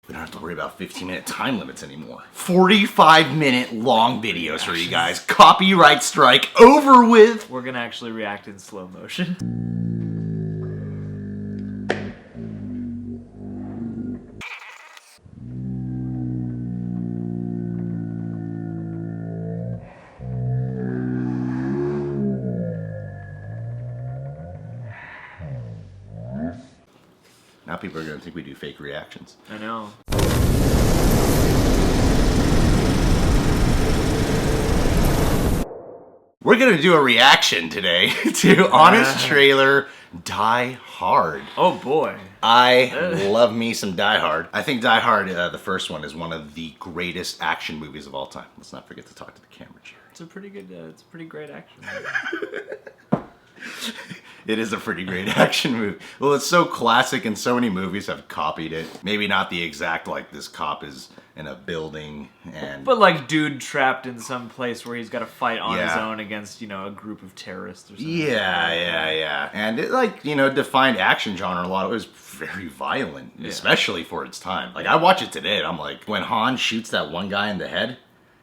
We don't have to worry about 15-minute time limits anymore. 45-minute long videos for you guys. Copyright strike over with. We're gonna actually react in slow motion. Now people are going to think we do fake reactions. I know. We're going to do a reaction today to Honest Trailer Die Hard. Oh boy. I love me some Die Hard. I think Die Hard, the first one, is one of the greatest action movies of all time. Let's not forget to talk to the camera, Jared. It's a pretty good, it's a pretty great action. It is a pretty great action movie. Well, it's so classic and so many movies have copied it. Maybe not the exact, like, this cop is in a building and... But, like, dude trapped in some place where he's got to fight on his own against, you know, a group of terrorists or something. Yeah. And it, like, you know, defined action genre a lot. It was very violent, especially for its time. Like, I watch it today and I'm like, when Han shoots that one guy in the head,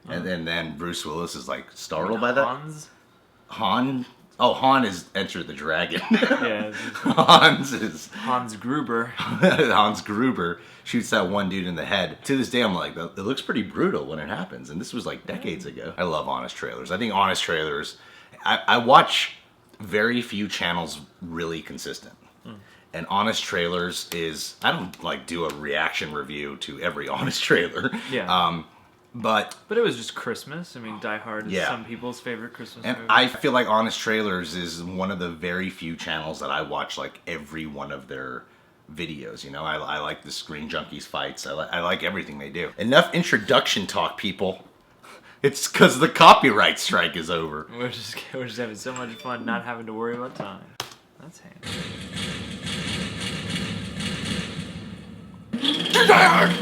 and then Bruce Willis is, like, startled by that. Han is Enter the Dragon. Yeah. Hans Gruber. Hans Gruber shoots that one dude in the head. To this day, I'm like, it looks pretty brutal when it happens. And this was like decades ago. I love Honest Trailers. I think Honest Trailers, I watch very few channels really consistent. And Honest Trailers is, I don't like do a reaction review to every Honest Trailer. Yeah. But it was just Christmas. I mean, Die Hard is some people's favorite Christmas movie. And I feel like Honest Trailers is one of the very few channels that I watch like every one of their videos. You know, I like the Screen Junkies fights. I like everything they do. Enough introduction talk, people. It's because the copyright strike is over. We're just having so much fun not having to worry about time. That's handy. Die Hard!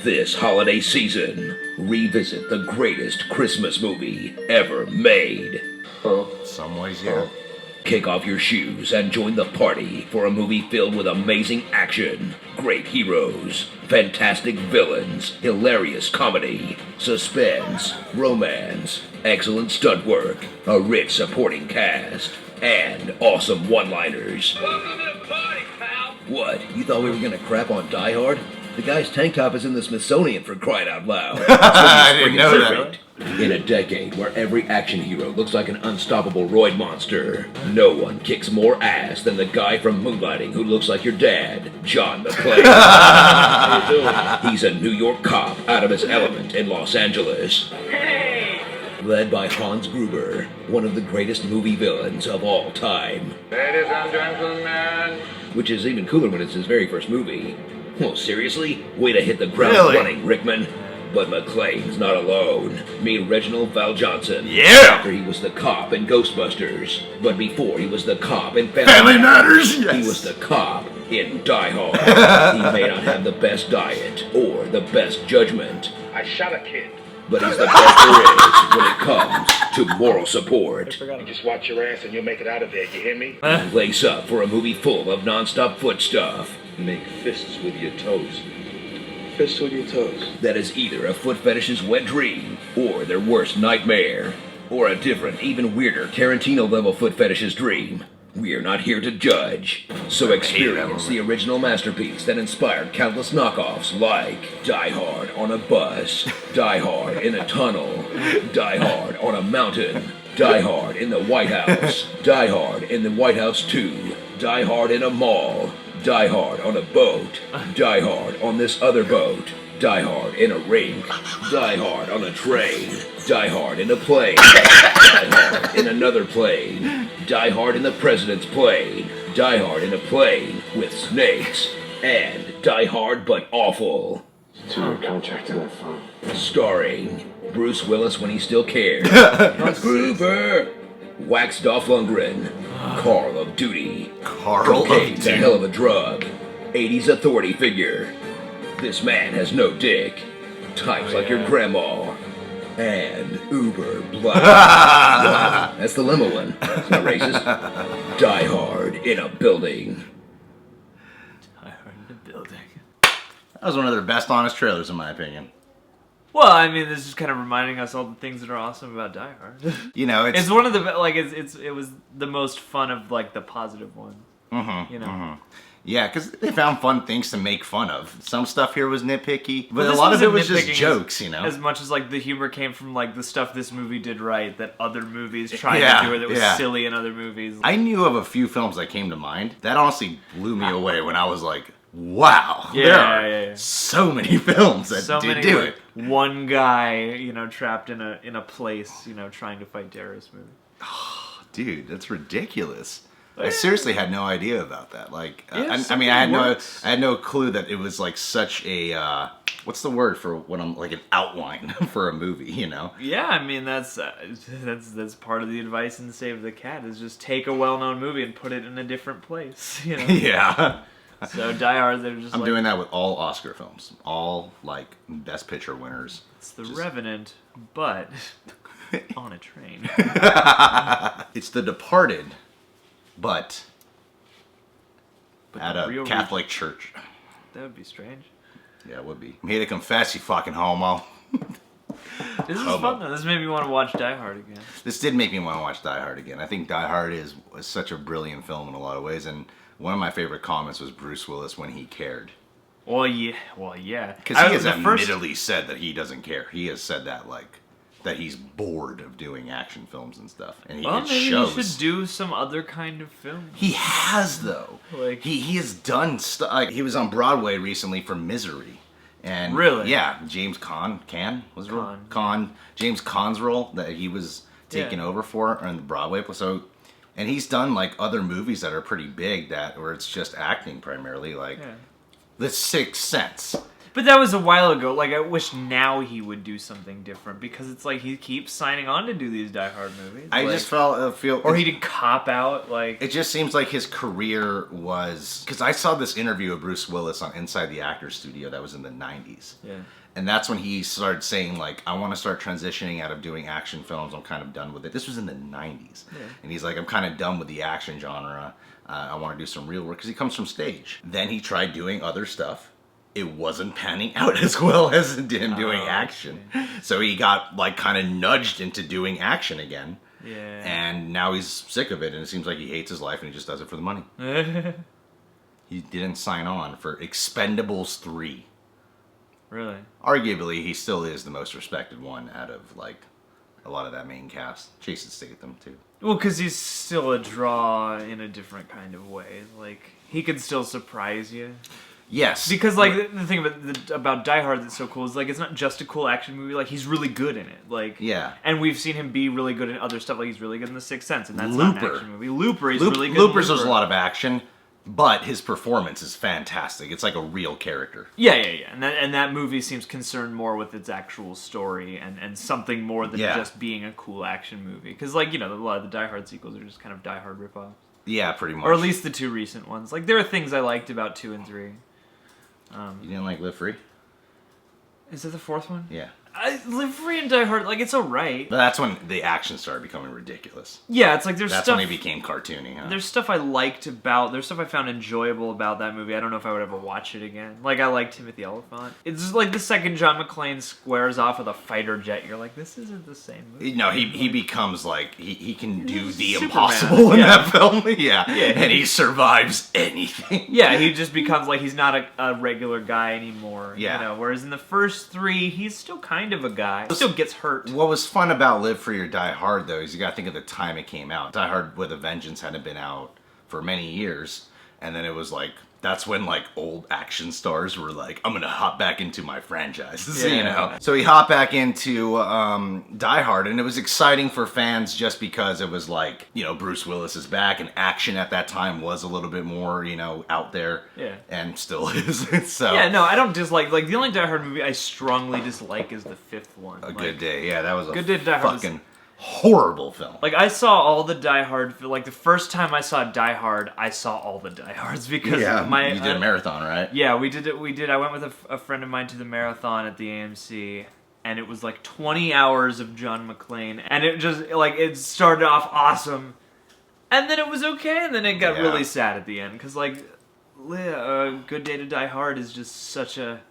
This holiday season, revisit the greatest Christmas movie ever made. Some ways, yeah. Kick off your shoes and join the party for a movie filled with amazing action, great heroes, fantastic villains, hilarious comedy, suspense, romance, excellent stunt work, a rich supporting cast, and awesome one-liners. Welcome to the party, pal! What, you thought we were gonna crap on Die Hard? The guy's tank top is in the Smithsonian, for crying out loud. I didn't know that. In a decade where every action hero looks like an unstoppable roid monster, no one kicks more ass than the guy from Moonlighting who looks like your dad, John McClane. How you doing? He's a New York cop out of his element in Los Angeles. Hey! Led by Hans Gruber, one of the greatest movie villains of all time. Ladies and gentlemen. Which is even cooler when it's his very first movie. Well, seriously? Way to hit the ground running, Rickman. But McClane's not alone. Meet Reginald Val Johnson. Yeah! After he was the cop in Ghostbusters. But before he was the cop in Family Matters, yes! He was the cop in Die Hard. He may not have the best diet or the best judgment. I shot a kid. But he's the best there is when it comes to moral support. You just watch your ass and you'll make it out of there, you hear me? Lace up for a movie full of non-stop foot stuff. Make fists with your toes. Fists with your toes. That is either a foot fetish's wet dream, or their worst nightmare. Or a different, even weirder Tarantino-level foot fetish's dream. We are not here to judge. So experience the original masterpiece that inspired countless knockoffs like Die Hard on a bus, Die Hard in a tunnel, Die Hard on a mountain, Die Hard in the White House, Die Hard in the White House 2, Die Hard in a mall, Die Hard on a boat, Die Hard on this other boat, Die Hard in a rink, Die Hard on a train, Die Hard in a plane, Die Hard in another plane, Die Hard in the president's plane, Die Hard in a plane with snakes, and Die Hard but awful. Two-year contract on that phone. Starring Bruce Willis when he still cared, Gruber, Wax Dolph Lundgren, Carl of Duty, Cocaine's a hell of a drug, 80s authority figure, this man has no dick, types like your grandma, and Uber Black. Wow, that's the limo one. It's not racist. Die Hard in a building. Die Hard in the building. That was one of their best honest trailers, in my opinion. Well, I mean, this is kind of reminding us all the things that are awesome about Die Hard. You know, It's one of the like it was the most fun of like the positive ones. Mm-hmm, You know. mm-hmm. Yeah, because they found fun things to make fun of. Some stuff here was nitpicky, but Well, a this lot of it wasn't was just nitpicking jokes, you know? As much as like the humor came from like the stuff this movie did right that other movies tried Yeah, to do, or that was yeah. silly in other movies. I knew of a few films that came to mind. That honestly blew me away when I was like, wow, Yeah, there are yeah. so many films that So did many do like, it. one guy, you know, trapped in a place, you know, trying to fight terrorist movie. Dude, that's ridiculous. I seriously had no idea about that. Like, Yeah, I mean, I works. had no clue that it was like such a what's the word for when I'm like an outline for a movie, you know? Yeah, I mean that's part of the advice in Save the Cat is just take a well-known movie and put it in a different place, you know. Yeah. So Die Hard, they're just I'm like, doing that with all Oscar films, all like Best Picture winners. it's The Revenant, but on a train. It's The Departed, but But at the a real Catholic church. That would be strange. Yeah, it would be. I'm here to confess, you fucking homo. This is Homo. fun though. This made me want to watch Die Hard again. This did make me want to watch Die Hard again. I think Die Hard is such a brilliant film in a lot of ways, and one of my favorite comments was Bruce Willis when he cared. Well, yeah. Because he has admittedly said that he doesn't care. He has said that, like, that he's bored of doing action films and stuff. And Well, it maybe shows. you should do some other kind of film. He has, though. Like- he has done stuff. Like, he was on Broadway recently for Misery. And Really? Yeah, James James Caan's role that he was taking over for on the Broadway. So, and he's done like other movies that are pretty big where it's just acting primarily, like The Sixth Sense. But that was a while ago. Like, I wish now he would do something different because it's like he keeps signing on to do these Die Hard movies. I like, just feel, or he did Cop Out. Like, it just seems like his career was, because I saw this interview of Bruce Willis on Inside the Actors Studio that was in the 90s. yeah. And that's when he started saying, like, I want to start transitioning out of doing action films. I'm kind of done with it. This was in the 90s. Yeah. And he's like, I'm kind of done with the action genre. I want to do some real work, because he comes from stage. Then he tried doing other stuff. It wasn't panning out as well as him doing action. So he got, like, kind of nudged into doing action again. Yeah. And now he's sick of it, and it seems like he hates his life, and he just does it for the money. He didn't sign on for Expendables 3. Really? Arguably, he still is the most respected one out of, like, a lot of that main cast. Jason Statham, too. Well, because he's still a draw in a different kind of way. Like, he could still surprise you. Yes. Because, like, the thing about Die Hard that's so cool is, like, it's not just a cool action movie. Like, he's really good in it. Like, yeah. And we've seen him be really good in other stuff. Like, he's really good in The Sixth Sense, and that's Looper. not an action movie. Looper, he's really good Looper's in there's Looper. a lot of action, but his performance is fantastic. It's like a real character. Yeah. And that movie seems concerned more with its actual story and something more than just being a cool action movie. Because, like, you know, a lot of the Die Hard sequels are just kind of Die Hard ripoffs. Yeah, pretty much. Or at least the two recent ones. Like, there are things I liked about 2 and 3. You didn't like Live Free? Is that the fourth one? Yeah. Live Free and Die Hard, like, it's alright. But that's when the action started becoming ridiculous. Yeah, it's like there's That's stuff... when he became cartoony, huh? There's stuff I liked about... There's stuff I found enjoyable about that movie. I don't know if I would ever watch it again. Like, I liked Timothy Olyphant. It's just like the second John McClane squares off with a fighter jet, you're like, this isn't the same movie. No, he becomes like, he can do the Superman. impossible in Yeah. that film. Yeah. And he survives anything. Yeah, he just becomes like, he's not a regular guy anymore. Yeah. You know, whereas in the first 3, he's still kind of a guy. Still gets hurt. What was fun about Live Free or Die Hard, though, is you gotta think of the time it came out. Die Hard with a Vengeance hadn't been out for many years, and then it was like, that's when, like, old action stars were like, I'm gonna hop back into my franchises, you know? So he hopped back into Die Hard, and it was exciting for fans just because it was like, you know, Bruce Willis is back, and action at that time was a little bit more, you know, out there. Yeah. And still is. So. Yeah, no, I don't dislike, like, the only Die Hard movie I strongly dislike is the 5th one. A Good Day, yeah, that was a Good Day to Die Hard fucking horrible film. Like, I saw all the Die Hard, like, the first time I saw Die Hard, I saw all the Die Hards because you did a marathon, right? Yeah, we did it. I went with a friend of mine to the marathon at the AMC, and it was like 20 hours of John McClane, and it just, like, it started off awesome, and then it was okay, and then it got really sad at the end, because, like, Good Day to Die Hard is just such a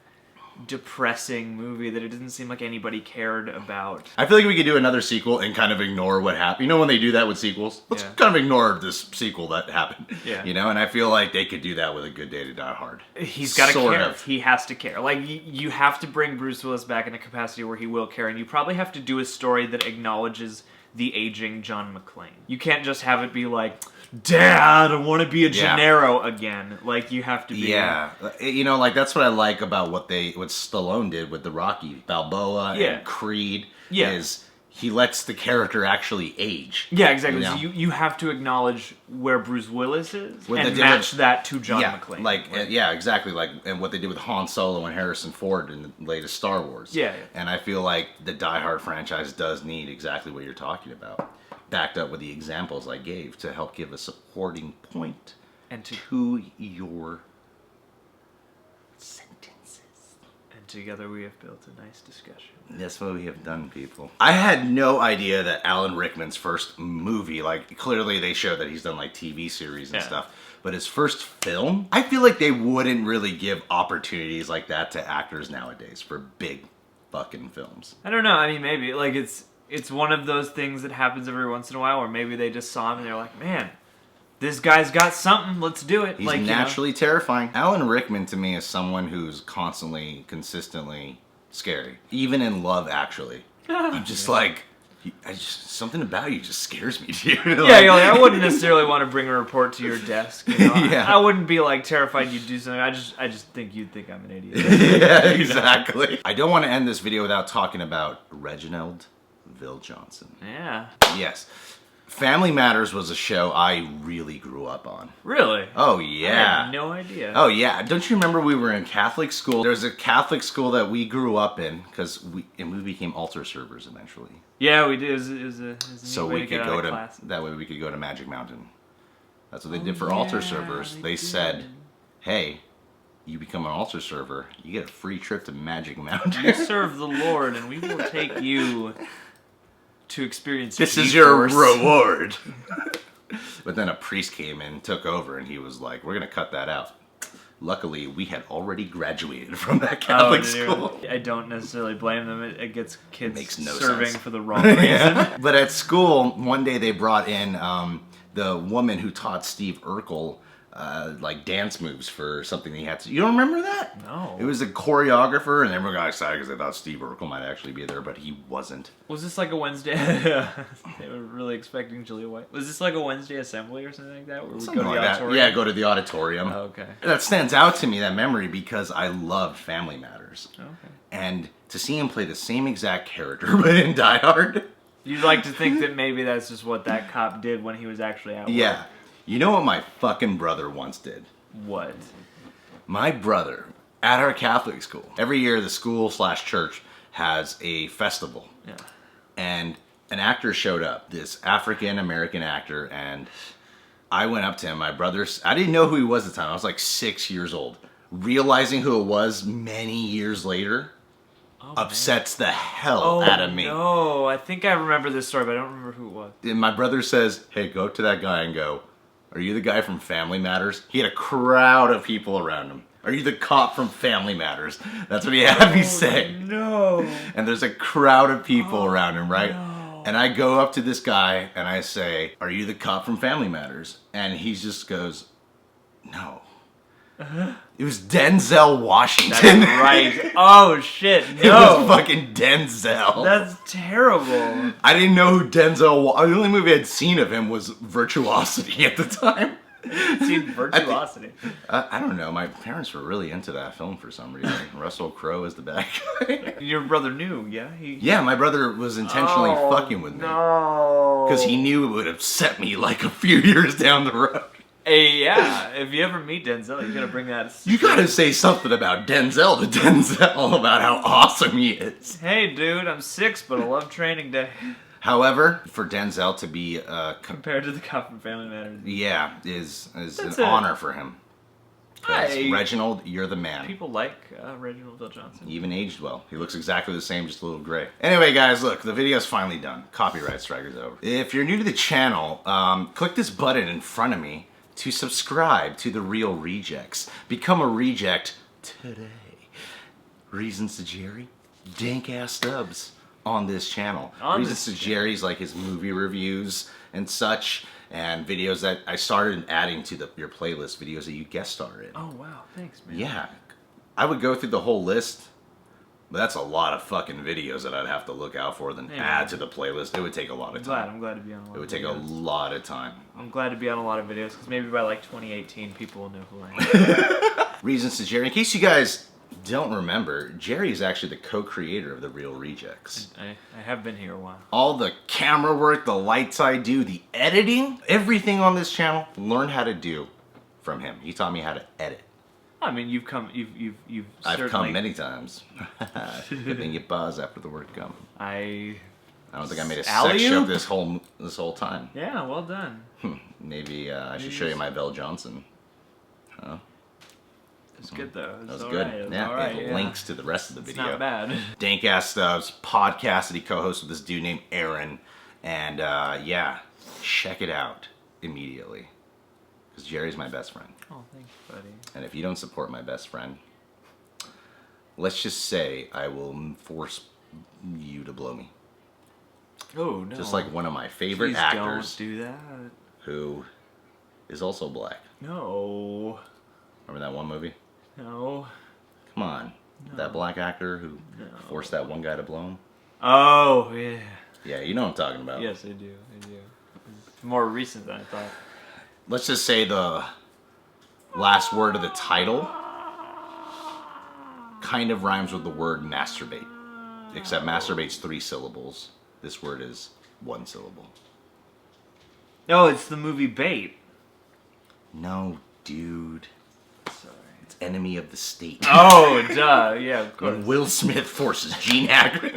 depressing movie that it doesn't seem like anybody cared about. I feel like we could do another sequel and kind of ignore what happened. You know when they do that with sequels? Let's kind of ignore this sequel that happened. Yeah. You know, and I feel like they could do that with A Good Day to Die Hard. He's got to Sort care. of. He has to care. Like, you have to bring Bruce Willis back in a capacity where he will care, and you probably have to do a story that acknowledges the aging John McClane. You can't just have it be like, Dad, I want to be a Gennaro again. Like, you have to be... Yeah. You know, like, that's what I like about what Stallone did with the Rocky Balboa and Creed, is he lets the character actually age. Yeah, exactly. You know? So you have to acknowledge where Bruce Willis is With and match that to John McClane. Yeah, exactly. Like, and what they did with Han Solo and Harrison Ford in the latest Star Wars. Yeah. And I feel like the Die Hard franchise does need exactly what you're talking about, backed up with the examples I gave to help give a supporting point and to your sentences. And together we have built a nice discussion. That's what we have done, people. I had no idea that Alan Rickman's first movie, like, clearly they show that he's done, like, TV series and stuff, but his first film, I feel like they wouldn't really give opportunities like that to actors nowadays for big fucking films. I don't know. I mean, maybe. Like, it's one of those things that happens every once in a while where maybe they just saw him and they're like, man, this guy's got something, let's do it. He's like, naturally terrifying. Alan Rickman, to me, is someone who's constantly, consistently scary. Even in Love, Actually. I'm just like, something about you just scares me, dude. You're like, I wouldn't necessarily want to bring a report to your desk. You know? I wouldn't be like terrified you'd do something. I just think you'd think I'm an idiot. Yeah, exactly. I don't want to end this video without talking about Reginald VelJohnson. Yeah. Yes. Family Matters was a show I really grew up on. Really? Oh, yeah. I had no idea. Oh, yeah. Don't you remember we were in Catholic school? There was a Catholic school that we grew up in, because we became altar servers eventually. Yeah, we did. It was a so we could go to, that way we could go to Magic Mountain. That's what they did for altar servers. They said, hey, you become an altar server, you get a free trip to Magic Mountain. You serve the Lord, and we will take you to experience this is your reward. But then a priest came in, took over, and he was like, we're going to cut that out. Luckily, we had already graduated from that Catholic school. I don't necessarily blame them. It gets kids serving for the wrong reason. But at school, one day they brought in the woman who taught Steve Urkel like dance moves for something he had to. You don't remember that? No. It was a choreographer, and everyone got excited because they thought Steve Urkel might actually be there, but he wasn't. Was this like a Wednesday? They were really expecting Julia White. Was this like a Wednesday assembly or something like that? Where we go to the auditorium? Yeah, go to the auditorium. Oh, okay. That stands out to me, that memory, because I loved Family Matters. Okay. And to see him play the same exact character, but in Die Hard. You'd like to think that maybe that's just what that cop did when he was actually at work. Yeah. You know what my fucking brother once did? What? My brother, at our Catholic school, every year the school/church has a festival. Yeah. And an actor showed up, this African-American actor, and I went up to him, my brother, I didn't know who he was at the time, I was like 6 years old. Realizing who it was many years later upsets the hell out of me. No, I think I remember this story, but I don't remember who it was. And my brother says, hey, go up to that guy and go, are you the guy from Family Matters? He had a crowd of people around him. Are you the cop from Family Matters? That's what he had me say. No. And there's a crowd of people around him, right? No. And I go up to this guy and I say, are you the cop from Family Matters? And he just goes, no. It was Denzel Washington. That's right. Oh, shit. No. It was fucking Denzel. That's terrible. I didn't know who Denzel was. The only movie I'd seen of him was Virtuosity at the time. Seen Virtuosity? I don't know. My parents were really into that film for some reason. Russell Crowe is the bad guy. Your brother knew, yeah? Yeah, my brother was intentionally fucking with me. No. Because he knew it would upset me like a few years down the road. Hey, yeah, if you ever meet Denzel, you gotta bring that. You gotta say something about Denzel to Denzel about how awesome he is. Hey, dude, I'm 6, but I love Training Day. However, for Denzel to be compared to the cop from Family Matters, yeah, is an honor for him. Reginald, you're the man. People like Reginald VelJohnson. He even aged well. He looks exactly the same, just a little gray. Anyway, guys, look, the video's finally done. Copyright strike is over. If you're new to the channel, click this button in front of me to subscribe to The Real Rejects. Become a reject today. Reasons to Jerry, Dank ass Stubs on this channel. Reasons to Jerry's like his movie reviews and such, and videos that I started adding to your playlist, videos that you guest star in. Oh wow, thanks, man. Yeah, I would go through the whole list, but that's a lot of fucking videos that I'd have to look out for, then add to the playlist. It would take a lot of time. I'm glad to be on a lot It would of take a videos. lot of time. I'm glad to be on a lot of videos, because maybe by like 2018, people will know who I am. Reasons to Jerry. In case you guys don't remember, Jerry is actually the co-creator of The Real Rejects. I have been here a while. All the camera work, the lights I do, the editing, everything on this channel, learned how to do from him. He taught me how to edit. I mean, you've I've certainly... come many times. Good thing you pause after the word come. I don't think I made a Alley-oop? sex joke this whole time. Yeah, well done. Maybe I should show you my Vel Johnson. Huh? It's good though. That was good. It links to the rest of the video. Not bad. Dank ass Stubs podcast that he co-hosts with this dude named Aaron, and yeah, check it out immediately because Jerry's my best friend. Oh, thanks, buddy. And if you don't support my best friend, let's just say I will force you to blow me. Oh no! Just like one of my favorite Please actors, don't do that. who is also black. No. Remember that one movie? No. Come on, that black actor who forced that one guy to blow him. Oh yeah. Yeah, you know what I'm talking about. Yes, I do. It's more recent than I thought. Let's just say the last word of the title kind of rhymes with the word masturbate, except masturbate's 3 syllables. This word is 1 syllable. No, it's the movie Bait. No, dude. Sorry. It's Enemy of the State. Oh, duh. Yeah, of course. When Will Smith forces Gene Hackman